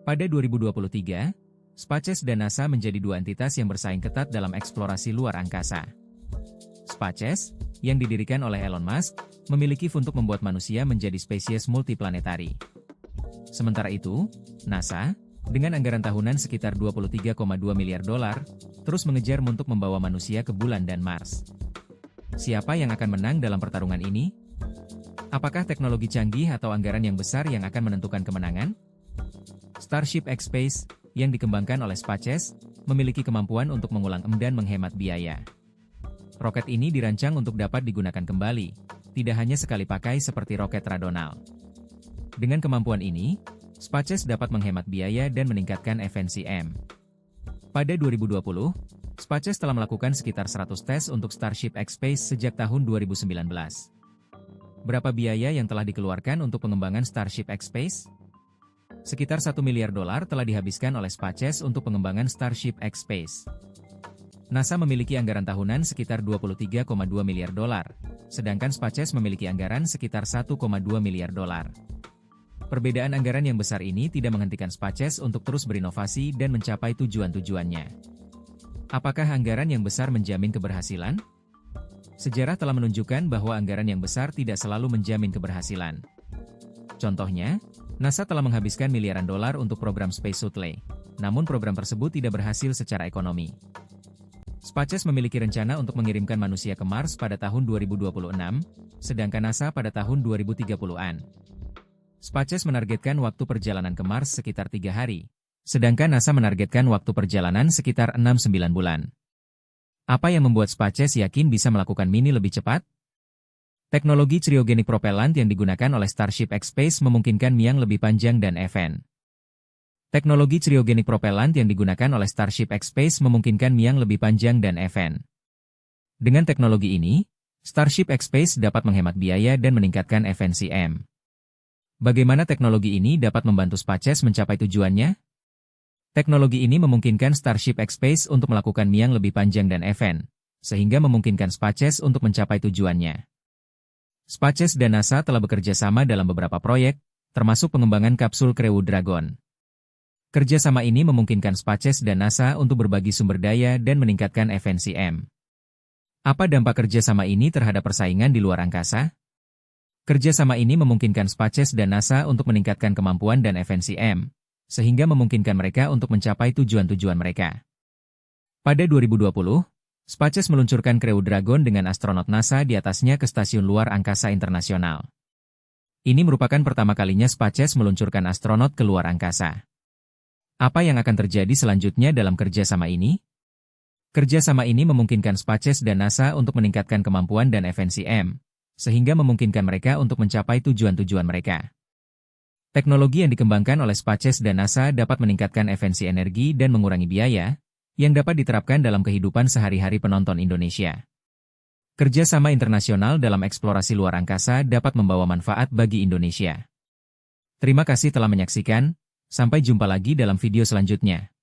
Pada 2023, SpaceX dan NASA menjadi dua entitas yang bersaing ketat dalam eksplorasi luar angkasa. SpaceX, yang didirikan oleh Elon Musk, memiliki untuk membuat manusia menjadi spesies multiplanetari. Sementara itu, NASA, dengan anggaran tahunan sekitar 23,2 miliar dolar, terus mengejar untuk membawa manusia ke bulan dan Mars. Siapa yang akan menang dalam pertarungan ini? Apakah teknologi canggih atau anggaran yang besar yang akan menentukan kemenangan? Starship X-Space, yang dikembangkan oleh SpaceX, memiliki kemampuan untuk mengulang dan menghemat biaya. Roket ini dirancang untuk dapat digunakan kembali, tidak hanya sekali pakai seperti roket tradisional. Dengan kemampuan ini, SpaceX dapat menghemat biaya dan meningkatkan efisiensi. Pada 2020, SpaceX telah melakukan sekitar 100 tes untuk Starship X-Space sejak tahun 2019. Berapa biaya yang telah dikeluarkan untuk pengembangan Starship X-Space? Sekitar 1 miliar dolar telah dihabiskan oleh SpaceX untuk pengembangan Starship X-Space. NASA memiliki anggaran tahunan sekitar 23,2 miliar dolar, sedangkan SpaceX memiliki anggaran sekitar 1,2 miliar dolar. Perbedaan anggaran yang besar ini tidak menghentikan SpaceX untuk terus berinovasi dan mencapai tujuan-tujuannya. Apakah anggaran yang besar menjamin keberhasilan? Sejarah telah menunjukkan bahwa anggaran yang besar tidak selalu menjamin keberhasilan. Contohnya, NASA telah menghabiskan miliaran dolar untuk program Space Shuttle, namun program tersebut tidak berhasil secara ekonomi. SpaceX memiliki rencana untuk mengirimkan manusia ke Mars pada tahun 2026, sedangkan NASA pada tahun 2030-an. SpaceX menargetkan waktu perjalanan ke Mars sekitar 3 hari, sedangkan NASA menargetkan waktu perjalanan sekitar 6-9 bulan. Apa yang membuat SpaceX yakin bisa melakukan mini lebih cepat? Teknologi cryogenic propellant yang digunakan oleh Starship X-Space memungkinkan yang lebih panjang dan efisien. Teknologi cryogenic propellant yang digunakan oleh Starship X-Space memungkinkan yang lebih panjang dan efisien. Dengan teknologi ini, Starship X-Space dapat menghemat biaya dan meningkatkan efisiensi. Bagaimana teknologi ini dapat membantu SpaceX mencapai tujuannya? Teknologi ini memungkinkan Starship X-Space untuk melakukan yang lebih panjang dan efisien, sehingga memungkinkan SpaceX untuk mencapai tujuannya. SpaceX dan NASA telah bekerja sama dalam beberapa proyek, termasuk pengembangan kapsul Crew Dragon. Kerjasama ini memungkinkan SpaceX dan NASA untuk berbagi sumber daya dan meningkatkan efisiensi. Apa dampak kerjasama ini terhadap persaingan di luar angkasa? Kerjasama ini memungkinkan SpaceX dan NASA untuk meningkatkan kemampuan dan efisiensi, sehingga memungkinkan mereka untuk mencapai tujuan-tujuan mereka. Pada 2020, SpaceX meluncurkan Crew Dragon dengan astronot NASA di atasnya ke Stasiun Luar Angkasa Internasional. Ini merupakan pertama kalinya SpaceX meluncurkan astronot ke luar angkasa. Apa yang akan terjadi selanjutnya dalam kerjasama ini? Kerjasama ini memungkinkan SpaceX dan NASA untuk meningkatkan kemampuan dan efisiensi, sehingga memungkinkan mereka untuk mencapai tujuan-tujuan mereka. Teknologi yang dikembangkan oleh SpaceX dan NASA dapat meningkatkan efisiensi energi dan mengurangi biaya, yang dapat diterapkan dalam kehidupan sehari-hari penonton Indonesia. Kerjasama internasional dalam eksplorasi luar angkasa dapat membawa manfaat bagi Indonesia. Terima kasih telah menyaksikan, sampai jumpa lagi dalam video selanjutnya.